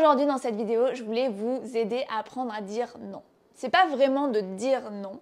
Aujourd'hui, dans cette vidéo, je voulais vous aider à apprendre à dire non. C'est pas vraiment de dire non,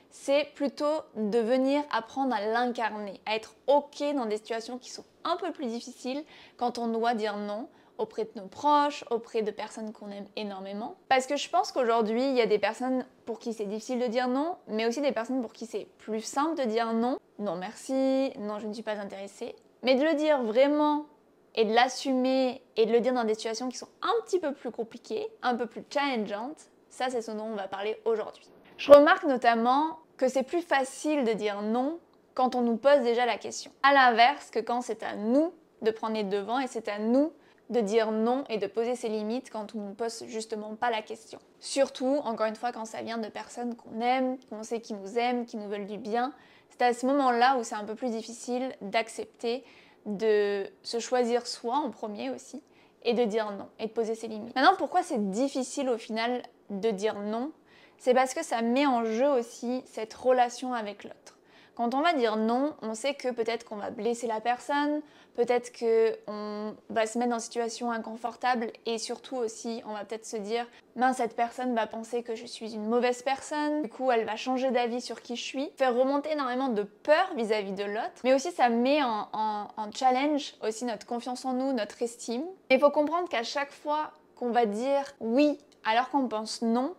c'est plutôt de venir apprendre à l'incarner, à être ok dans des situations qui sont un peu plus difficiles quand on doit dire non auprès de nos proches, auprès de personnes qu'on aime énormément. Parce que je pense qu'aujourd'hui, il y a des personnes pour qui c'est difficile de dire non, mais aussi des personnes pour qui c'est plus simple de dire non. Non merci, non je ne suis pas intéressée. Mais de le dire vraiment et de l'assumer et de le dire dans des situations qui sont un petit peu plus compliquées, un peu plus challengeantes, ça c'est ce dont on va parler aujourd'hui. Je remarque notamment que c'est plus facile de dire non quand on nous pose déjà la question. À l'inverse que quand c'est à nous de prendre les devants et c'est à nous de dire non et de poser ses limites quand on ne nous pose justement pas la question. Surtout, encore une fois, quand ça vient de personnes qu'on aime, qu'on sait qui nous aiment, qui nous veulent du bien, c'est à ce moment-là où c'est un peu plus difficile d'accepter de se choisir soi en premier aussi et de dire non et de poser ses limites. Maintenant, pourquoi c'est difficile au final de dire non? C'est parce que ça met en jeu aussi cette relation avec l'autre. Quand on va dire non, on sait que peut-être qu'on va blesser la personne, peut-être qu'on va se mettre dans une situation inconfortable et surtout aussi, on va peut-être se dire « mince, cette personne va penser que je suis une mauvaise personne, du coup elle va changer d'avis sur qui je suis ». Faire remonter énormément de peur vis-à-vis de l'autre, mais aussi ça met en challenge aussi notre confiance en nous, notre estime. Et il faut comprendre qu'à chaque fois qu'on va dire oui alors qu'on pense non,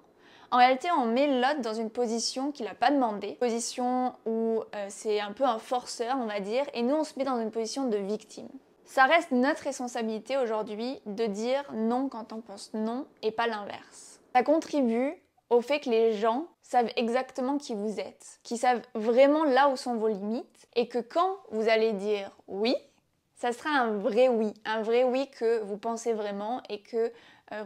en réalité, on met l'autre dans une position qu'il n'a pas demandé, position où c'est un peu un forceur, on va dire, et nous, on se met dans une position de victime. Ça reste notre responsabilité aujourd'hui de dire non quand on pense non et pas l'inverse. Ça contribue au fait que les gens savent exactement qui vous êtes, qui savent vraiment là où sont vos limites, et que quand vous allez dire oui, ça sera un vrai oui que vous pensez vraiment et que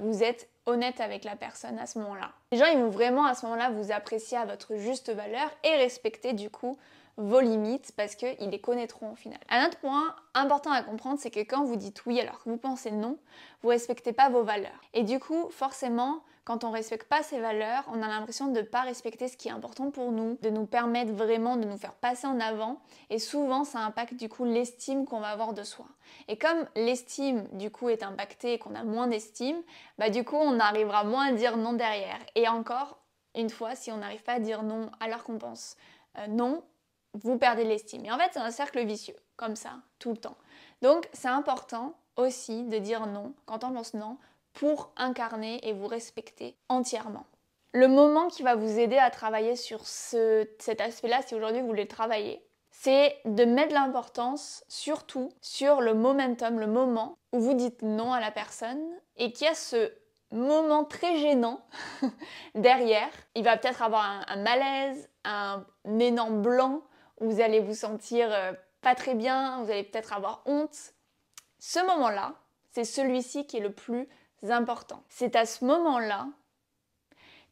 vous êtes honnête avec la personne à ce moment-là. Les gens, ils vont vraiment à ce moment-là vous apprécier à votre juste valeur et respecter du coup vos limites parce qu'ils les connaîtront au final. Un autre point important à comprendre, c'est que quand vous dites oui alors que vous pensez non, vous respectez pas vos valeurs. Et du coup, forcément, quand on respecte pas ses valeurs, on a l'impression de ne pas respecter ce qui est important pour nous, de nous permettre vraiment de nous faire passer en avant. Et souvent, ça impacte du coup l'estime qu'on va avoir de soi. Et comme l'estime du coup est impactée et qu'on a moins d'estime, bah du coup on arrivera moins à dire non derrière. Et encore une fois, si on n'arrive pas à dire non alors qu'on pense non, vous perdez l'estime. Et en fait, c'est un cercle vicieux, comme ça, tout le temps. Donc, c'est important aussi de dire non quand on pense non pour incarner et vous respecter entièrement. Le moment qui va vous aider à travailler sur cet aspect-là, si aujourd'hui vous voulez travailler, c'est de mettre l'importance surtout sur le momentum, le moment où vous dites non à la personne et qu'il y a ce moment très gênant derrière. Il va peut-être avoir un malaise, un énorme blanc, où vous allez vous sentir pas très bien, vous allez peut-être avoir honte. Ce moment-là, c'est celui-ci qui est le plus important. C'est à ce moment-là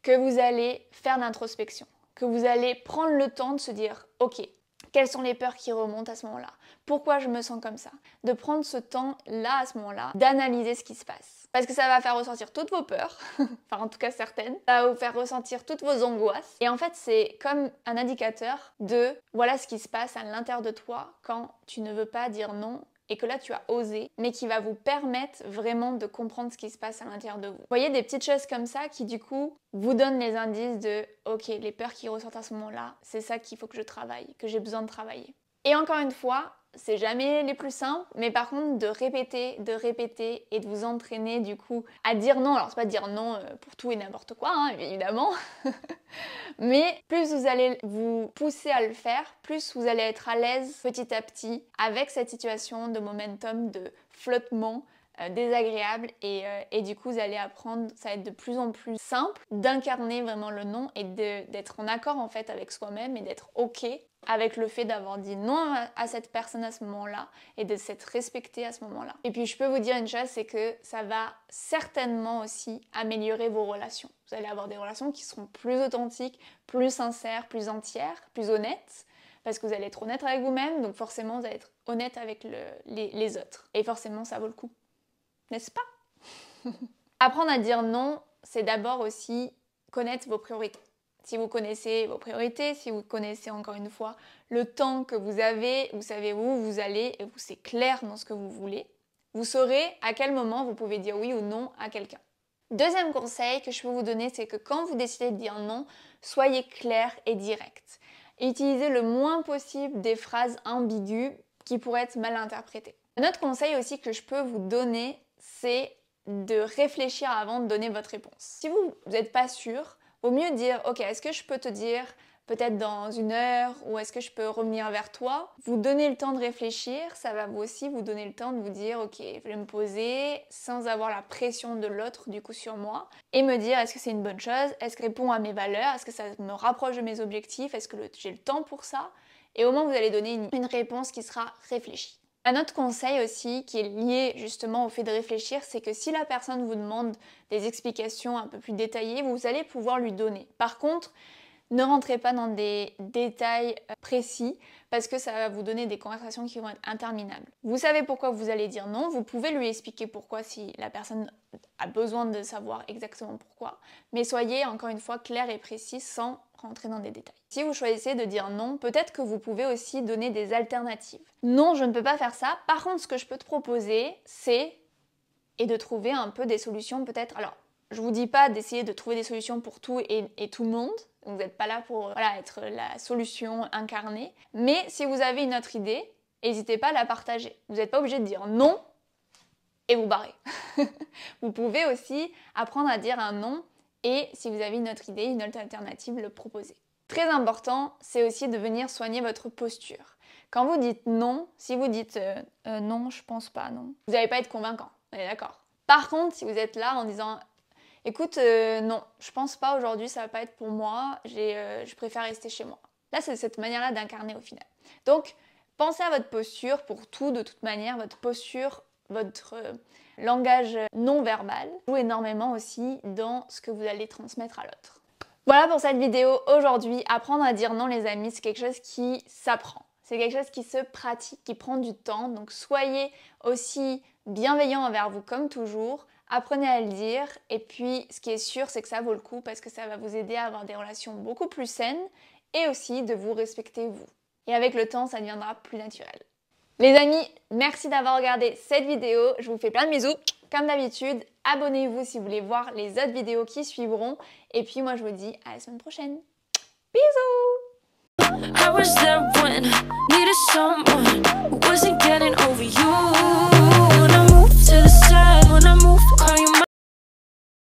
que vous allez faire l'introspection, que vous allez prendre le temps de se dire « Ok, quelles sont les peurs qui remontent à ce moment-là? Pourquoi je me sens comme ça ?» De prendre ce temps-là, à ce moment-là, d'analyser ce qui se passe. Parce que ça va faire ressortir toutes vos peurs, enfin en tout cas certaines, ça va vous faire ressentir toutes vos angoisses. Et en fait, c'est comme un indicateur de voilà ce qui se passe à l'intérieur de toi quand tu ne veux pas dire non et que là tu as osé, mais qui va vous permettre vraiment de comprendre ce qui se passe à l'intérieur de vous. Vous voyez des petites choses comme ça qui du coup vous donnent les indices de ok, les peurs qui ressortent à ce moment-là, c'est ça qu'il faut que je travaille, que j'ai besoin de travailler. Et encore une fois, c'est jamais les plus simples, mais par contre de répéter et de vous entraîner du coup à dire non. Alors c'est pas dire non pour tout et n'importe quoi, hein, évidemment, mais plus vous allez vous pousser à le faire, plus vous allez être à l'aise petit à petit avec cette situation de momentum, de flottement désagréable et du coup vous allez apprendre, ça va être de plus en plus simple d'incarner vraiment le non et d'être en accord en fait avec soi-même et d'être ok avec le fait d'avoir dit non à cette personne à ce moment-là et de s'être respecté à ce moment-là. Et puis je peux vous dire une chose, c'est que ça va certainement aussi améliorer vos relations. Vous allez avoir des relations qui seront plus authentiques, plus sincères, plus entières, plus honnêtes, parce que vous allez être honnête avec vous-même, donc forcément vous allez être honnête avec les autres. Et forcément ça vaut le coup, n'est-ce pas? Apprendre à dire non, c'est d'abord aussi connaître vos priorités. Si vous connaissez vos priorités, si vous connaissez encore une fois le temps que vous avez, vous savez où vous allez et c'est clair dans ce que vous voulez, Vous saurez à quel moment vous pouvez dire oui ou non à quelqu'un. Deuxième conseil que je peux vous donner, c'est que quand vous décidez de dire non, soyez clair et direct. Utilisez le moins possible des phrases ambiguës qui pourraient être mal interprétées. Un autre conseil aussi que je peux vous donner, c'est de réfléchir avant de donner votre réponse. Si vous n'êtes pas sûr, vaut mieux dire « Ok, est-ce que je peux te dire peut-être dans 1 heure ou est-ce que je peux revenir vers toi ?» Vous donnez le temps de réfléchir, ça va vous aussi vous donner le temps de vous dire « Ok, je vais me poser sans avoir la pression de l'autre du coup sur moi et me dire est-ce que c'est une bonne chose, est-ce que ça répond à mes valeurs, est-ce que ça me rapproche de mes objectifs, est-ce que j'ai le temps pour ça ?» Et au moins vous allez donner une réponse qui sera réfléchie. Un autre conseil aussi qui est lié justement au fait de réfléchir, c'est que si la personne vous demande des explications un peu plus détaillées, vous allez pouvoir lui donner. Par contre, ne rentrez pas dans des détails précis parce que ça va vous donner des conversations qui vont être interminables. Vous savez pourquoi vous allez dire non, vous pouvez lui expliquer pourquoi si la personne a besoin de savoir exactement pourquoi, mais soyez encore une fois clair et précis sans rentrer dans des détails. Si vous choisissez de dire non, peut-être que vous pouvez aussi donner des alternatives. Non, je ne peux pas faire ça. Par contre, ce que je peux te proposer, c'est de trouver un peu des solutions peut-être. Alors, je vous dis pas d'essayer de trouver des solutions pour tout et tout le monde. Vous n'êtes pas là pour être la solution incarnée. Mais si vous avez une autre idée, n'hésitez pas à la partager. Vous n'êtes pas obligé de dire non et vous barrer. Vous pouvez aussi apprendre à dire un non et si vous avez une autre idée, une autre alternative, le proposer. Très important, c'est aussi de venir soigner votre posture. Quand vous dites non, si vous dites non, je pense pas, non, vous n'allez pas être convaincant, on est d'accord. Par contre, si vous êtes là en disant écoute, non, je pense pas aujourd'hui, ça va pas être pour moi, je préfère rester chez moi. Là, c'est cette manière-là d'incarner au final. Donc, pensez à votre posture pour tout, de toute manière, votre posture, votre langage non verbal joue énormément aussi dans ce que vous allez transmettre à l'autre. Voilà pour cette vidéo aujourd'hui. Apprendre à dire non, les amis, c'est quelque chose qui s'apprend. C'est quelque chose qui se pratique, qui prend du temps. Donc, soyez aussi bienveillant envers vous comme toujours. Apprenez à le dire et puis ce qui est sûr c'est que ça vaut le coup parce que ça va vous aider à avoir des relations beaucoup plus saines et aussi de vous respecter vous. Et avec le temps ça deviendra plus naturel. Les amis, merci d'avoir regardé cette vidéo, je vous fais plein de bisous. Comme d'habitude, abonnez-vous si vous voulez voir les autres vidéos qui suivront et puis moi je vous dis à la semaine prochaine. Bisous!